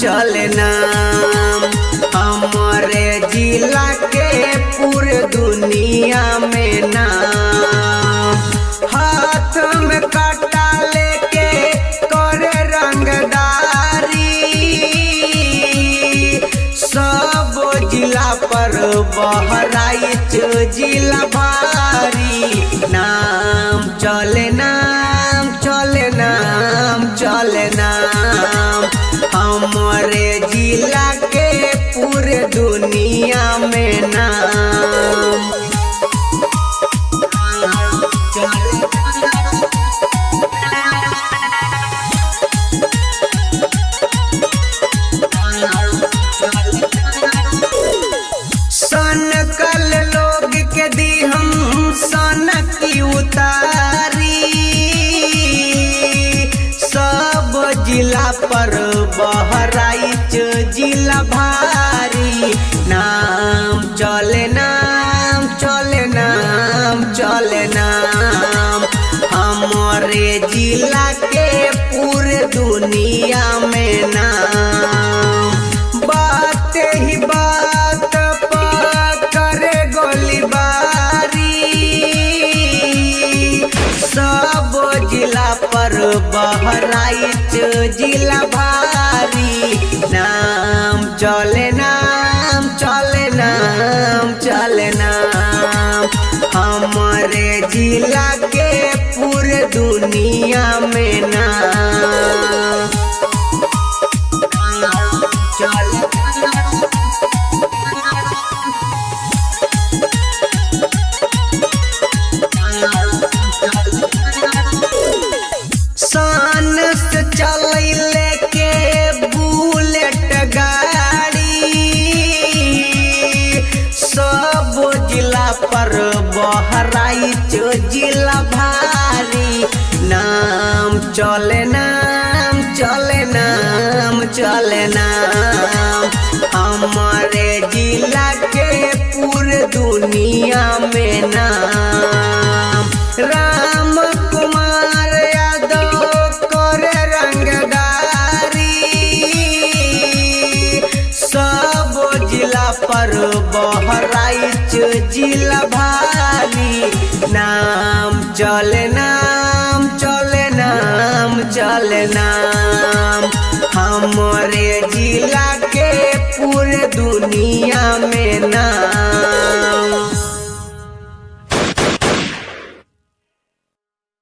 चले नाम हमारे जिला के पूरे दुनिया में नाम। हाथ में काटा लेके करे रंगदारी सब जिला पर बहराइच जिला भारी नाम चले नाम चले नाम चले नाम हमारे जिला के पूरे दुनिया में नाम सन कल लोग के दी हम सन की उतारी सब जिला पर बहराइच जिला भारी नाम चले नाम चले नाम चले नाम हमारे जिला के पूरे दुनिया में नाम। बात ही बात पर करे गोलीबारी सब जिला पर बहराइच जिला भारी नाम चले नाम चले नाम चले नाम हमारे जिला के पूरे दुनिया में नाम चले शान से चल लेके बुलेट गाड़ी सब जिला पर बहराइच जिला भारी नाम चले नाम चले नाम चले नाम हमारे जिला के पूरे दुनिया में नाम। राम कुमार यादव करे रंगदारी सब जिला पर बहराइच जिला भारी नाम चले नाम चले नाम चले नाम हमारे जिला के पूरे दुनिया में नाम।